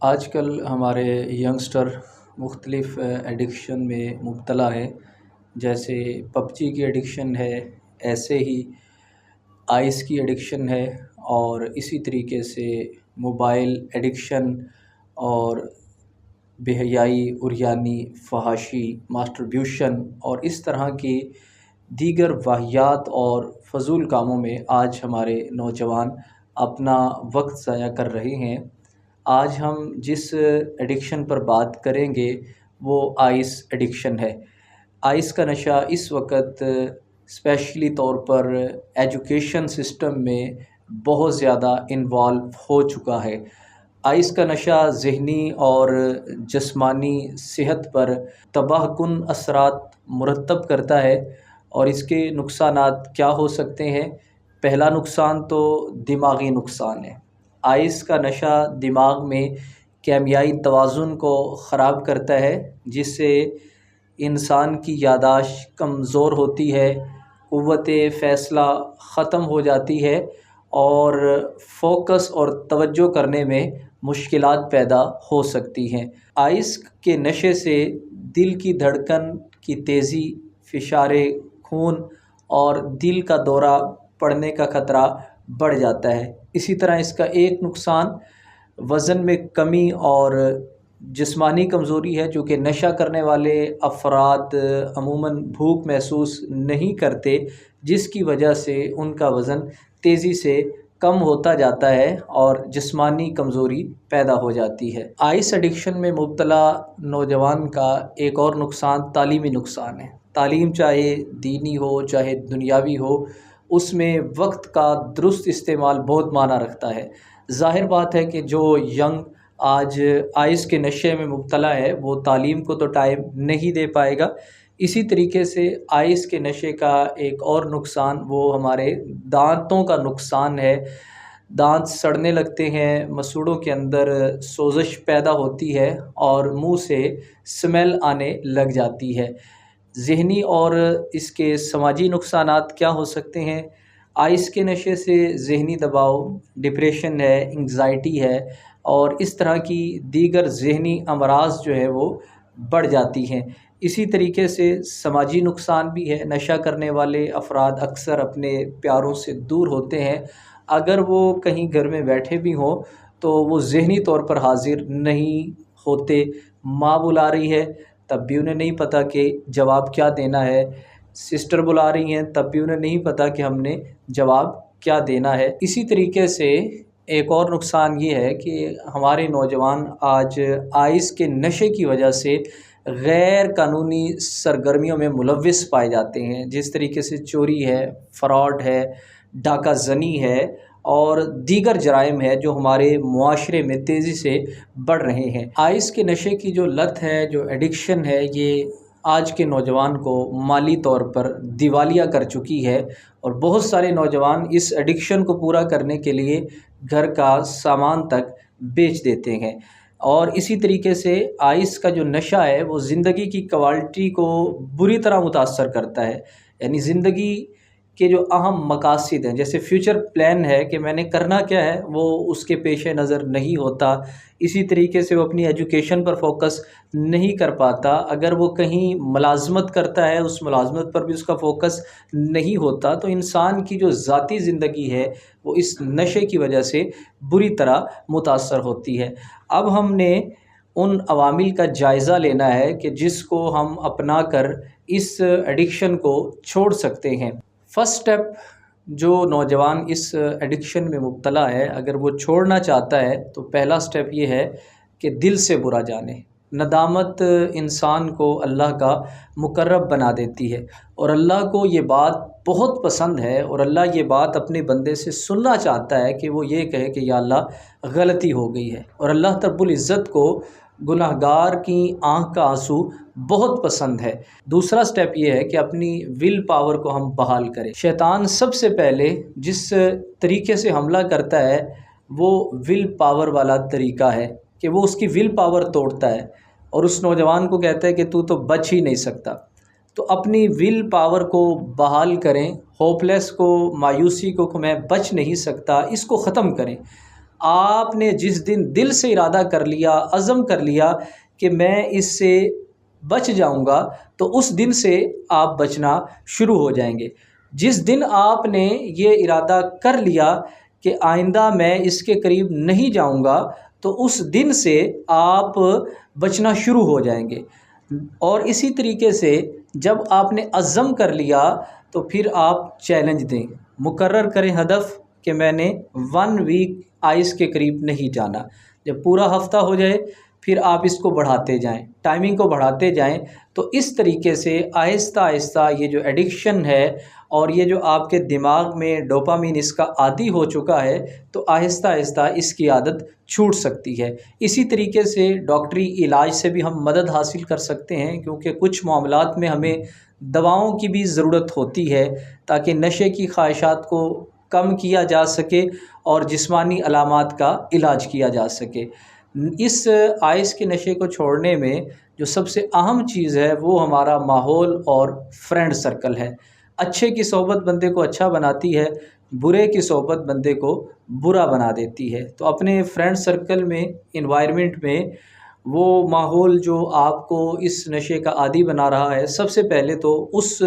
आजकल हमारे यंगस्टर मुख्तलिफ़ एडिक्शन में मुब्तला है। जैसे पबजी की एडिक्शन है, ऐसे ही आइस की एडिक्शन है और इसी तरीके से मोबाइल एडिक्शन और बेहयाई, उरियानी, फ़हाशी, मास्टरब्यूशन और इस तरह की दीगर वाहियात और फ़ज़ूल कामों में आज हमारे नौजवान अपना वक्त ज़ाया कर रहे हैं। आज हम जिस एडिक्शन पर बात करेंगे वो आइस एडिक्शन है। आइस का नशा इस वक्त स्पेशली तौर पर एजुकेशन सिस्टम में बहुत ज़्यादा इन्वॉल्व हो चुका है। आइस का नशा ज़हनी और जिस्मानी सेहत पर तबाहकुन असरात मुरतब करता है और इसके नुकसानात क्या हो सकते हैं। पहला नुकसान तो दिमागी नुकसान है। आइस का नशा दिमाग में केमियाई तवाज़ुन को ख़राब करता है, जिससे इंसान की यादाश्त कमज़ोर होती है, क़ुव्वत फ़ैसला ख़त्म हो जाती है और फ़ोकस और तवज्जो करने में मुश्किलात पैदा हो सकती हैं। आइस के नशे से दिल की धड़कन की तेज़ी, फ़िशारे खून और दिल का दौरा पड़ने का ख़तरा बढ़ जाता है। इसी तरह इसका एक नुकसान वज़न में कमी और जिस्मानी कमज़ोरी है, जो कि नशा करने वाले अफ़राद अमूमन भूख महसूस नहीं करते, जिसकी वजह से उनका वज़न तेज़ी से कम होता जाता है और जिस्मानी कमज़ोरी पैदा हो जाती है। आइस एडिक्शन में मुब्तला नौजवान का एक और नुकसान तालीमी नुकसान है। तालीम चाहे दीनी हो चाहे दुनियावी हो, उसमें वक्त का दुरुस्त इस्तेमाल बहुत माना रखता है। ज़ाहिर बात है कि जो यंग आज आइस के नशे में मुब्तला है वो तालीम को तो टाइम नहीं दे पाएगा। इसी तरीके से आइस के नशे का एक और नुकसान वो हमारे दांतों का नुकसान है। दांत सड़ने लगते हैं, मसूड़ों के अंदर सोज़श पैदा होती है और मुंह से स्मेल आने लग जाती है। ज़हनी और इसके समाजी नुकसानात क्या हो सकते हैं। आइस के नशे से ज़हनी दबाव, डिप्रेशन है, एंग्ज़ायटी है और इस तरह की दीगर ज़हनी अमराज़ जो है वो बढ़ जाती हैं। इसी तरीके से समाजी नुकसान भी है। नशा करने वाले अफ़राद अक्सर अपने प्यारों से दूर होते हैं। अगर वो कहीं घर में बैठे भी हों तो वो ज़हनी तौर पर हाज़िर नहीं होते। माँ बुला रही है तब भी उन्हें नहीं पता कि जवाब क्या देना है। सिस्टर बुला रही हैं तब भी उन्हें नहीं पता कि हमने जवाब क्या देना है। इसी तरीके से एक और नुकसान ये है कि हमारे नौजवान आज आइस के नशे की वजह से गैर कानूनी सरगर्मियों में मुलव्विस पाए जाते हैं। जिस तरीके से चोरी है, फ़्रॉड है, डाका ज़नी है और दीगर जराइम है जो हमारे मुआशरे में तेज़ी से बढ़ रहे हैं। आइस के नशे की जो लत है, जो एडिक्शन है, ये आज के नौजवान को माली तौर पर दिवालिया कर चुकी है और बहुत सारे नौजवान इस एडिक्शन को पूरा करने के लिए घर का सामान तक बेच देते हैं। और इसी तरीके से आइस का जो नशा है वो ज़िंदगी की क्वालिटी को बुरी तरह मुतासर करता है। यानी ज़िंदगी के जो अहम मकासद हैं, जैसे फ्यूचर प्लान है कि मैंने करना क्या है, वो उसके पेश नज़र नहीं होता। इसी तरीके से वो अपनी एजुकेशन पर फोकस नहीं कर पाता। अगर वो कहीं मुलाज़मत करता है, उस मुलाज़मत पर भी उसका फ़ोकस नहीं होता। तो इंसान की जो ज़ाती ज़िंदगी है वो इस नशे की वजह से बुरी तरह मुतासर होती है। अब हमने उन अवामिल का जायज़ा लेना है कि जिसको हम अपना कर इस एडिक्शन को छोड़ सकते हैं। फ़र्स्ट स्टेप, जो नौजवान इस एडिक्शन में मुब्तला है, अगर वो छोड़ना चाहता है तो पहला स्टेप ये है कि दिल से बुरा जाने। नदामत इंसान को अल्लाह का मुकर्रब बना देती है और अल्लाह को ये बात बहुत पसंद है और अल्लाह ये बात अपने बंदे से सुनना चाहता है कि वो ये कहे कि या अल्लाह गलती हो गई है। और अल्लाह रब्बुल इज़्ज़त को गुनहगार की आँख का आंसू बहुत पसंद है। दूसरा स्टेप ये है कि अपनी विल पावर को हम बहाल करें। शैतान सबसे पहले जिस तरीके से हमला करता है वो विल पावर वाला तरीका है कि वो उसकी विल पावर तोड़ता है और उस नौजवान को कहता है कि तू तो बच ही नहीं सकता। तो अपनी विल पावर को बहाल करें। होपलेस को, मायूसी को मैं बच नहीं सकता, इसको ख़त्म करें। आपने जिस दिन दिल से इरादा कर लिया, अज़म कर लिया कि मैं इससे बच जाऊंगा, तो उस दिन से आप बचना शुरू हो जाएंगे। जिस दिन आपने ये इरादा कर लिया कि आइंदा मैं इसके करीब नहीं जाऊंगा, तो उस दिन से आप बचना शुरू हो जाएंगे। और इसी तरीके से जब आपने अज़्म कर लिया, तो फिर आप चैलेंज दें, मुकर्रर करें हदफ कि मैंने 1 वीक आइस के करीब नहीं जाना। जब पूरा हफ्ता हो जाए, फिर आप इसको बढ़ाते जाएं, टाइमिंग को बढ़ाते जाएं। तो इस तरीके से आहिस्ता आहिस्ता ये जो एडिक्शन है और ये जो आपके दिमाग में डोपामिन इसका आदी हो चुका है, तो आहिस्ता आहिस्ता इसकी आदत छूट सकती है। इसी तरीके से डॉक्टरी इलाज से भी हम मदद हासिल कर सकते हैं, क्योंकि कुछ मामलात में हमें दवाओं की भी ज़रूरत होती है ताकि नशे की ख्वाहिशात को कम किया जा सके और जिस्मानी अलामात का इलाज किया जा सके। इस आइस के नशे को छोड़ने में जो सबसे अहम चीज़ है वो हमारा माहौल और फ्रेंड सर्कल है। अच्छे की सोहबत बंदे को अच्छा बनाती है, बुरे की सोहबत बंदे को बुरा बना देती है। तो अपने फ्रेंड सर्कल में, इन्वायरमेंट में वो माहौल जो आपको इस नशे का आदी बना रहा है, सबसे पहले तो उस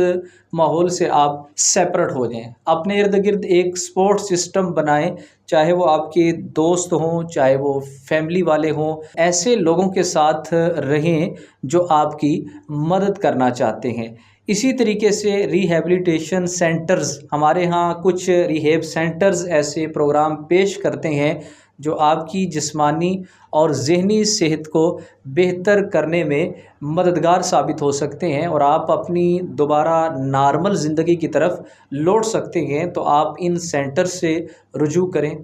माहौल से आप सेपरेट हो जाएं। अपने इर्द गिर्द एक सपोर्ट सिस्टम बनाएं, चाहे वो आपके दोस्त हों, चाहे वो फैमिली वाले हों। ऐसे लोगों के साथ रहें जो आपकी मदद करना चाहते हैं। इसी तरीके से रिहैबिलिटेशन सेंटर्स, हमारे यहाँ कुछ रिहेब सेंटर्स ऐसे प्रोग्राम पेश करते हैं जो आपकी जिस्मानी और ज़हनी सेहत को बेहतर करने में मददगार साबित हो सकते हैं और आप अपनी दोबारा नॉर्मल ज़िंदगी की तरफ लौट सकते हैं। तो आप इन सेंटर से रुजू करें।